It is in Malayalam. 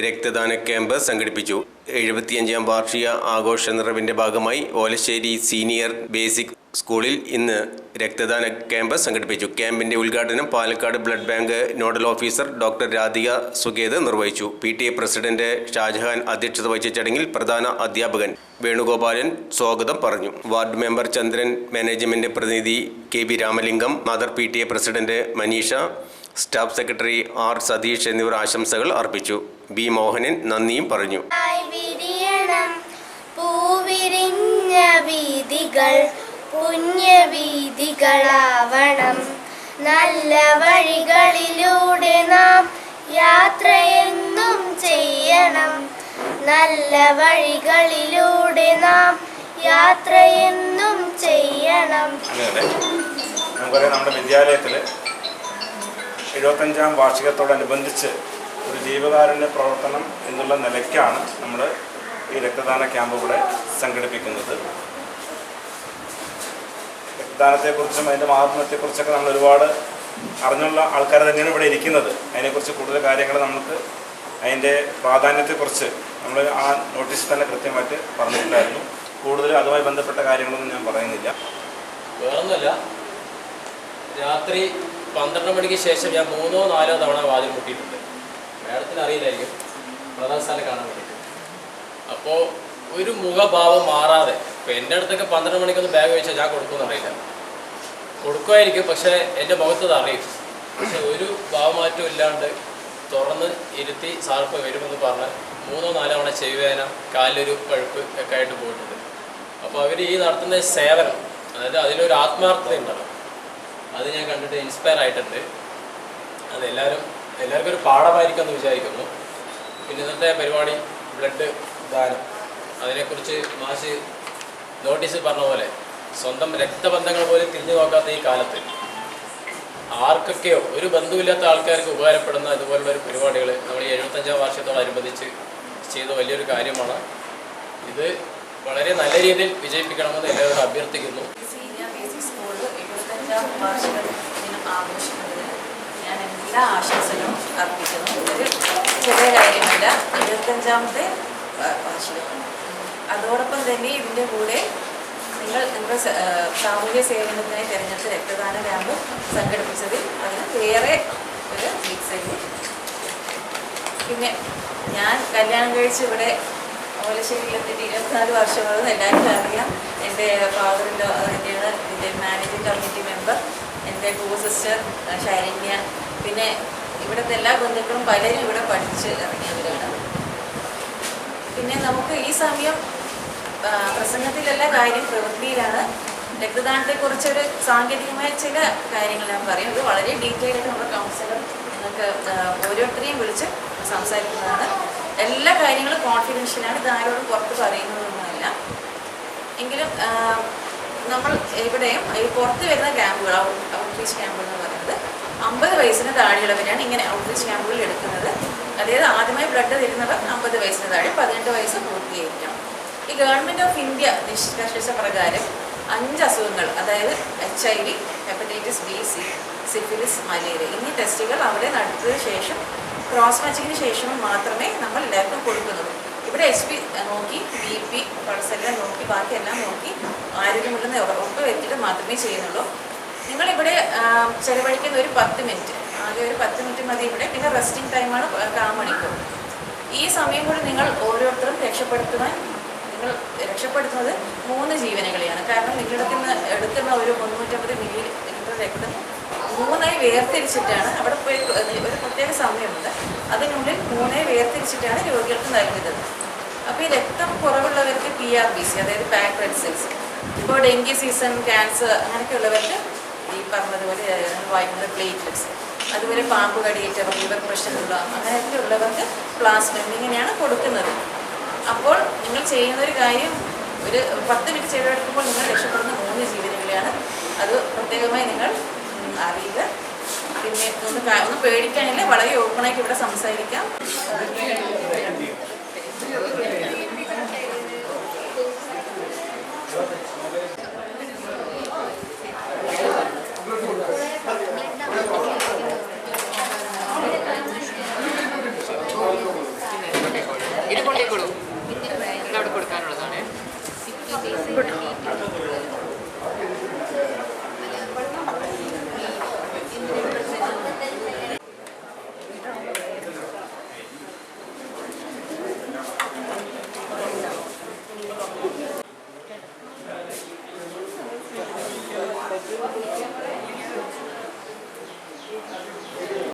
രക്തദാന ക്യാമ്പ് സംഘടിപ്പിച്ചു. 75ാം വാർഷിക ആഘോഷ നിറവിന്റെ ഭാഗമായി ഓലശ്ശേരി സീനിയർ ബേസിക് സ്കൂളിൽ ഇന്ന് രക്തദാന ക്യാമ്പ് സംഘടിപ്പിച്ചു. ക്യാമ്പിന്റെ ഉദ്ഘാടനം Palakkad blood bank nodal officer doctor Radhika Sugeth നിർവഹിച്ചു. PTA പ്രസിഡന്റ് ഷാജഹാൻ അധ്യക്ഷത വഹിച്ച ചടങ്ങിൽ പ്രധാന അധ്യാപകൻ വേണുഗോപാലൻ സ്വാഗതം പറഞ്ഞു. വാർഡ് മെമ്പർ ചന്ദ്രൻ, മാനേജ്മെന്റ് പ്രതിനിധി KB Ramalingam, mother PTA president Maneesha, staff secretary R Satheesh എന്നിവർ ആശംസകൾ അർപ്പിച്ചു. B മോഹനൻ നന്ദിയും പറഞ്ഞു. പുണ്യവീതികളാവണം, നല്ല വഴികളിലൂടെ നാം യാത്രയെന്നും ചെയ്യണം. നല്ല വഴികളിലൂടെ നാം യാത്രയെന്നും ചെയ്യണം. നമുക്കറിയാം, നമ്മുടെ വിദ്യാലയത്തിൽ 75ാം വാർഷികത്തോടനുബന്ധിച്ച് ഒരു ജീവകാരുണ്യ പ്രവർത്തനം എന്നുള്ള നിലയ്ക്കാണ് നമ്മൾ ഈ രക്തദാന ക്യാമ്പ് ഇവിടെ സംഘടിപ്പിക്കുന്നത്. രക്തദാനത്തെക്കുറിച്ചും അതിൻ്റെ മഹാത്മ്യത്തെക്കുറിച്ചൊക്കെ നമ്മൾ ഒരുപാട് അറിഞ്ഞുള്ള ആൾക്കാർ തന്നെയാണ് ഇവിടെ ഇരിക്കുന്നത്. അതിനെക്കുറിച്ച് കൂടുതൽ കാര്യങ്ങൾ നമുക്ക് അതിൻ്റെ പ്രാധാന്യത്തെക്കുറിച്ച് നമ്മൾ ആ നോട്ടീസിൽ തന്നെ കൃത്യമായിട്ട് പറഞ്ഞിട്ടുണ്ടായിരുന്നു. കൂടുതൽ അതുമായി ബന്ധപ്പെട്ട കാര്യങ്ങളൊന്നും ഞാൻ പറയുന്നില്ല. വേറൊന്നുമല്ല, രാത്രി 12 മണിക്ക് ശേഷം ഞാൻ 3 or 4 തവണ വാതിൽ മുട്ടിയിട്ടുണ്ട്. മാഡത്തിന് അറിയില്ലായിരിക്കും, പ്രധാന സ്ഥലം കാണാൻ വേണ്ടിയിട്ട്. അപ്പോൾ ഒരു മുഖഭാവം മാറാതെ, ഇപ്പോൾ എൻ്റെ അടുത്തൊക്കെ 12 മണിക്കൊന്ന് ബാഗ് വെച്ചാൽ ഞാൻ കൊടുക്കുമെന്ന് അറിയില്ല, കൊടുക്കുമായിരിക്കും, പക്ഷേ എൻ്റെ മുഖത്തത് അറിയും. പക്ഷെ ഒരു ഭാവമാറ്റവും ഇല്ലാണ്ട് തുറന്ന് ഇരുത്തി സാർപ്പ് വരുമെന്ന് പറഞ്ഞ് 3 or 4 തവണ ചെവിവേദന, കാലിലൊരു പഴുപ്പ് ഒക്കെ ആയിട്ട് പോയിട്ടുണ്ട്. അപ്പോൾ അവർ ഈ നടത്തുന്ന സേവനം, അതായത് അതിലൊരു ആത്മാർത്ഥത ഉണ്ടല്ലോ, അത് ഞാൻ കണ്ടിട്ട് ഇൻസ്പയർ ആയിട്ടുണ്ട്. അത് എല്ലാവർക്കും ഒരു പാഠമായിരിക്കുമെന്ന് വിചാരിക്കുന്നു. പിന്നെ ഇന്നത്തെ പരിപാടി ബ്ലഡ് ദാനം, അതിനെക്കുറിച്ച് മാഷ് നോട്ടീസിൽ പറഞ്ഞ പോലെ സ്വന്തം രക്തബന്ധങ്ങൾ പോലും തിരിഞ്ഞു നോക്കാത്ത ഈ കാലത്ത് ആർക്കൊക്കെയോ ഒരു ബന്ധുവില്ലാത്ത ആൾക്കാർക്ക് ഉപകാരപ്പെടുന്ന ഇതുപോലുള്ളൊരു പരിപാടികൾ നമ്മൾ ഈ 75ാം വാർഷികത്തോടനുബന്ധിച്ച് ചെയ്ത വലിയൊരു കാര്യമാണ്. ഇത് വളരെ നല്ല രീതിയിൽ വിജയിപ്പിക്കണമെന്ന് എല്ലാവരോടും അഭ്യർത്ഥിക്കുന്നു. വാർഷിക ദിനം ആഘോഷിക്കുന്നതിന് ഞാൻ എല്ലാ ആശംസകളും അർപ്പിക്കുന്നു. ഒരു ചെറിയ കാര്യമല്ല, 75ാമത്തെ വാർഷികമാണ്. അതോടൊപ്പം തന്നെ ഇതിൻ്റെ കൂടെ നിങ്ങളുടെ സാമൂഹ്യ സേവനത്തിനായി തിരഞ്ഞെടുത്ത രക്തദാന ക്യാമ്പ് സംഘടിപ്പിച്ചതിൽ അതിന് വേറെ ഒരു മിക്സായി. പിന്നെ ഞാൻ കല്യാണം കഴിച്ച് ഇവിടെ ഓലശ്ശേരിയിലെത്തിയിട്ട് 24 വർഷമാണെന്ന് എല്ലാവർക്കും അറിയാം. എൻ്റെ ഫാദറിൻ്റെ തന്നെയാണ് ഇതിൻ്റെ മാനേജിംഗ് കമ്മിറ്റി മെമ്പർ, എൻ്റെ കോ സിസ്റ്റർ ശരണ്യ, പിന്നെ ഇവിടുത്തെ എല്ലാ ബന്ധുക്കളും പലരും ഇവിടെ പഠിച്ച് ഇറങ്ങിയവരാണ്. പിന്നെ നമുക്ക് ഈ സമയം പ്രസംഗത്തിലല്ല കാര്യം പ്രവൃത്തിയിലാണ്. രക്തദാനത്തെക്കുറിച്ചൊരു സാങ്കേതികമായ ചില കാര്യങ്ങൾ ഞാൻ പറയും. ഇത് വളരെ ഡീറ്റെയിൽ ആയിട്ട് നമ്മുടെ കൗൺസിലർ നിങ്ങൾക്ക് ഓരോരുത്തരെയും വിളിച്ച് സംസാരിക്കുന്നതാണ്. എല്ലാ കാര്യങ്ങളും കോൺഫിഡൻഷ്യലാണ്, ഇത് ആരോടും പുറത്ത് പറയുന്നതൊന്നുമല്ല. എങ്കിലും നമ്മൾ ഇവിടെയും ഈ പുറത്ത് വരുന്ന ക്യാമ്പുകൾ, ഔട്ട്റീച്ച് ക്യാമ്പുകൾ എന്ന് പറയുന്നത് 50 വയസ്സിന് താഴെയുള്ളവരാണ് ഇങ്ങനെ ഔട്ട്റീച്ച് ക്യാമ്പുകൾ എടുക്കുന്നത്. അതായത് ആദ്യമായി ബ്ലഡ് തരുന്നവർ 50 വയസ്സിന് താഴെ 18 വയസ്സ് പൂർത്തീകരിക്കണം. ഈ ഗവൺമെൻറ് ഓഫ് ഇന്ത്യ നിഷ്കർഷിച്ച പ്രകാരം 5 അസുഖങ്ങൾ, അതായത് HIV, hepatitis B, C, syphilis, malaria എന്നീ ടെസ്റ്റുകൾ അവിടെ നടത്തിയതിനു ശേഷം ക്രോസ് മാച്ചിങ്ങിന് ശേഷം മാത്രമേ നമ്മൾ എല്ലാവർക്കും കൊടുക്കുന്നത്. ഇവിടെ HP നോക്കി, BP, പൾസെല്ലാം നോക്കി, ബാക്കിയെല്ലാം നോക്കി ആരോഗ്യമുണ്ടെന്ന് ഉറപ്പ് വരുത്തിയിട്ട് മാത്രമേ ചെയ്യുന്നുള്ളൂ. നിങ്ങളിവിടെ ചിലവഴിക്കുന്ന ഒരു 10 മിനിറ്റ്, ആകെ ഒരു 10 മിനിറ്റ് മതി ഇവിടെ. പിന്നെ റെസ്റ്റിംഗ് ടൈമാണ് 1/4 മണിക്കൂർ. ഈ സമയം കൂടി നിങ്ങൾ ഓരോരുത്തരും നിങ്ങൾ രക്ഷപ്പെടുത്തുന്നത് 3 ജീവനുകളെയാണ്. കാരണം നിങ്ങളുടെ നിന്ന് എടുക്കുന്ന ഒരു 350 ml രക്തം 3 വേർതിരിച്ചിട്ടാണ്, അവിടെ പോയി ഒരു പ്രത്യേക സമയമുണ്ട്, അതിനുള്ളിൽ 3 വേർതിരിച്ചിട്ടാണ് രോഗികൾക്ക് നൽകുന്നത്. അപ്പോൾ ഈ രക്തം കുറവുള്ളവർക്ക് PRBC, അതായത് പാക്ഡ് റെഡ് സെൽസ്, ഇപ്പോൾ ഡെങ്കി സീസൺ, ക്യാൻസർ അങ്ങനെയൊക്കെയുള്ളവർക്ക് ഈ പറഞ്ഞതുപോലെ വായിക്കുന്ന പ്ലേറ്റ്ലെറ്റ്സ്, അതുപോലെ പാമ്പ് കടിയേറ്റവർ, ലിവർ പ്രഷറുള്ള അങ്ങനെയൊക്കെ ഉള്ളവർക്ക് പ്ലാസ്മ എന്നിങ്ങനെയാണ് കൊടുക്കുന്നത്. അപ്പോൾ നിങ്ങൾ ചെയ്യുന്നൊരു കാര്യം, ഒരു 10 മിനിറ്റ് ചെലവെടുക്കുമ്പോൾ നിങ്ങൾ രക്ഷപ്പെടുന്ന 3 ജീവനുകളെയാണ്. അത് പ്രത്യേകമായി നിങ്ങൾ അറിയുക. പിന്നെ ഒന്ന് പേടിക്കാനില്ല, വളരെ ഓപ്പണായിട്ട് ഇവിടെ സംസാരിക്കാം. ഇത് കൊണ്ടേക്കോളൂ.